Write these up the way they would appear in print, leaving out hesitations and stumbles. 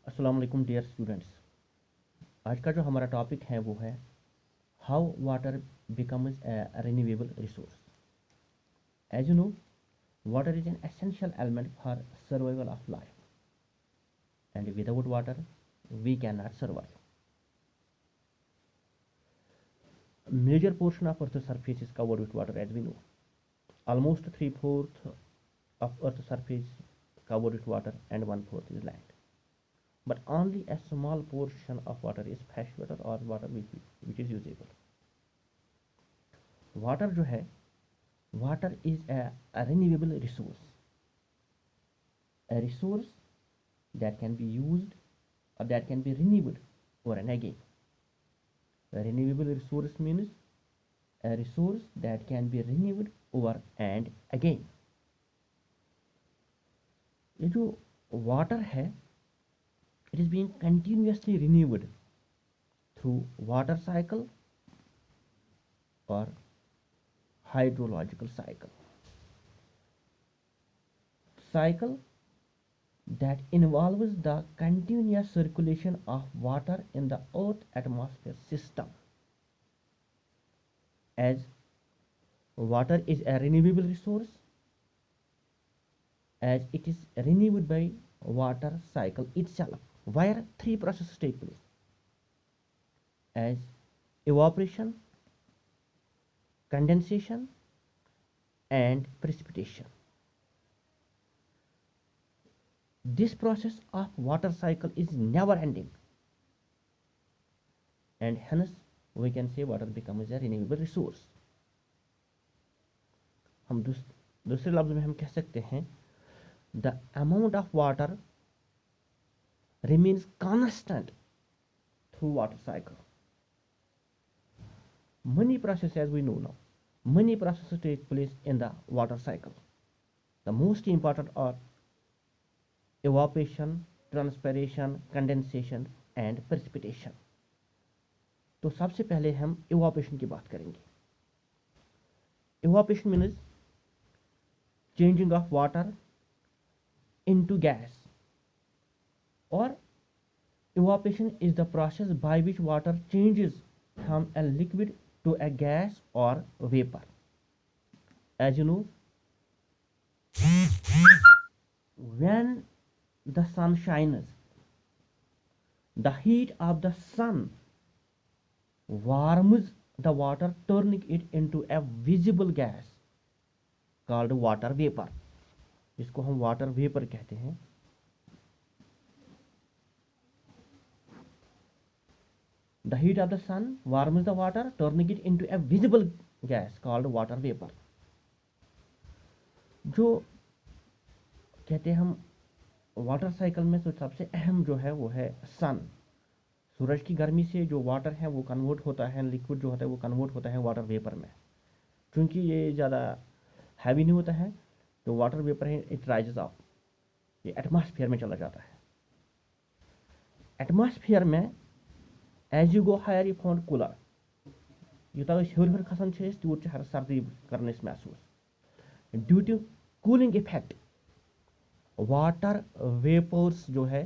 अस्सलाम वालेकुम dear students. आज का जो हमारा टॉपिक है वो है how water becomes a renewable resource. As you know, water is an essential element for survival of life and without water we can not survive. Major portion of Earth's surface is covered with water, as we know. Almost three-fourths of Earth's surface covered with water, and one-fourth is land. But only a small portion of water is fresh water or water which is usable. Water जो है, water is a renewable resource, a resource that can be used or that can be renewed over and again. A renewable resource means a resource that can be renewed over and again. ये जो water है, it is being continuously renewed through water cycle or hydrological cycle that involves the continuous circulation of water in the earth atmosphere system. As water is a renewable resource, as it is renewed by water cycle itself, where three processes take place, as evaporation, condensation and precipitation. This process of water cycle is never ending, and hence we can say water becomes a renewable resource. हम दूसरे लफ्ज में हम कह सकते हैं the amount of water remains constant through water cycle. Many processes, as we know now, many processes take place in the water cycle. The most important are evaporation, transpiration, condensation and precipitation. तो सबसे पहले हम evaporation की बात करेंगे. Evaporation means changing of water into gas, or evaporation is the process by which water changes from a liquid to a gas or vapor. As you know, when the sun shines, the heat of the sun warms the water, turning it into a visible gas called water vapor, जिसको हम water vapour कहते हैं. The heat of the sun warms the water, turning it into a visible gas called water vapor. जो कहते हैं हम water cycle में, तो सबसे अहम जो है वो है सन. सूरज की गर्मी से जो वाटर है वो कन्वर्ट होता है, लिक्विड जो होता है वो कन्वर्ट होता है वाटर वेपर में. क्योंकि ये ज़्यादा हैवी नहीं होता है, जो वाटर वेपर है इट राइजेस अप, ये एटमॉस्फेयर में चला जाता है. एटमॉस्फेयर में as you go higher you found cooler. यूता हर खसान तूत सर्दी कर महसूस. Due to cooling effect water vapours जो है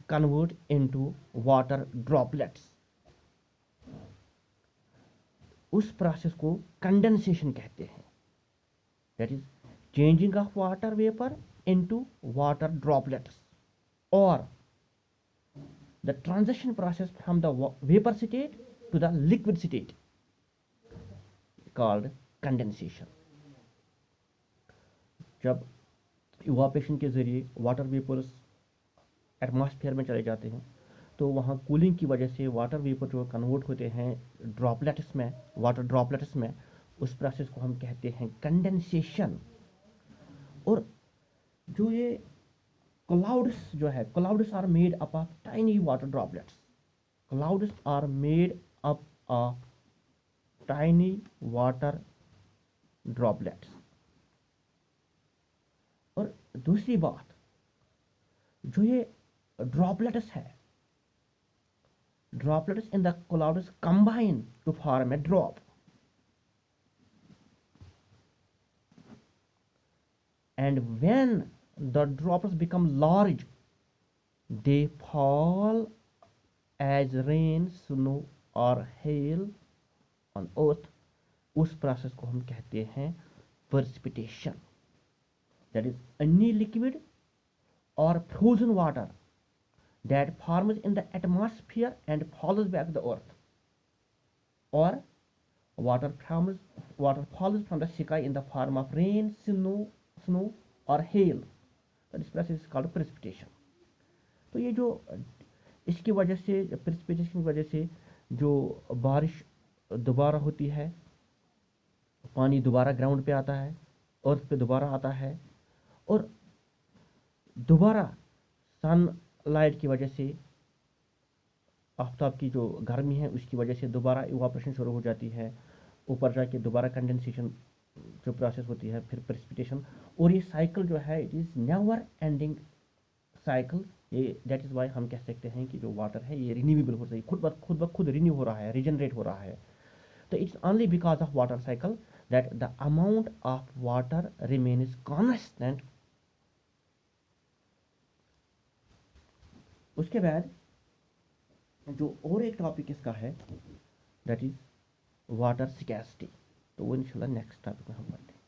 कन्वर्ट इनटू वाटर ड्रॉपलेट्स. उस प्रोसेस को कंडेंसेशन कहते हैं. That is changing of water vapor into water droplets, or the transition process from the vapor state to the liquid state called condensation. जब evaporation के जरिए water vapours atmosphere में चले जाते हैं तो वहाँ कूलिंग की वजह से वाटर वेपर जो कन्वर्ट होते हैं ड्रॉपलेट्स में, वाटर ड्रॉपलेट्स में, उस प्रोसेस को हम कहते हैं कंडेंसेशन. और जो ये क्लाउड्स जो है, clouds are made up of tiny water droplets. Clouds are made up of tiny water droplets. और दूसरी बात, जो ये ड्रॉपलेट्स है, droplets in the clouds combine to form a drop. And when the droplets become large, they fall as rain, snow और hail on earth, उस process को हम कहते हैं precipitation. That is any liquid or frozen water that forms in the atmosphere and falls back to the earth, or water falls from the sky in the form of rain, snow or hail. That is process is called precipitation. तो ये जो इसकी वजह से, precipitation की वजह से जो बारिश दोबारा होती है, पानी दोबारा ग्राउंड पे आता है, अर्थ पे दोबारा आता है, और दोबारा सनलाइट की वजह से, आफ्ताब की जो गर्मी है उसकी वजह से दोबारा इवापोरेशन शुरू हो जाती है, ऊपर जाके दोबारा कंडेंसेशन जो प्रोसेस होती है, फिर प्रेसिपिटेशन, और ये साइकिल जो है it is never ending cycle. ये दैट इज़ वाई हम कह सकते हैं कि जो वाटर है ये रिन्यूएबल हो रही है, खुद ब खुद रिन्यू हो रहा है, रिजनरेट हो रहा है. तो it's only because of water cycle that the amount of water remains constant. उसके बाद जो और एक टॉपिक इसका है दैट इज वाटर स्कैर्सिटी. तो वो इंशाल्लाह नेक्स्ट टॉपिक में हम पढ़ते हैं.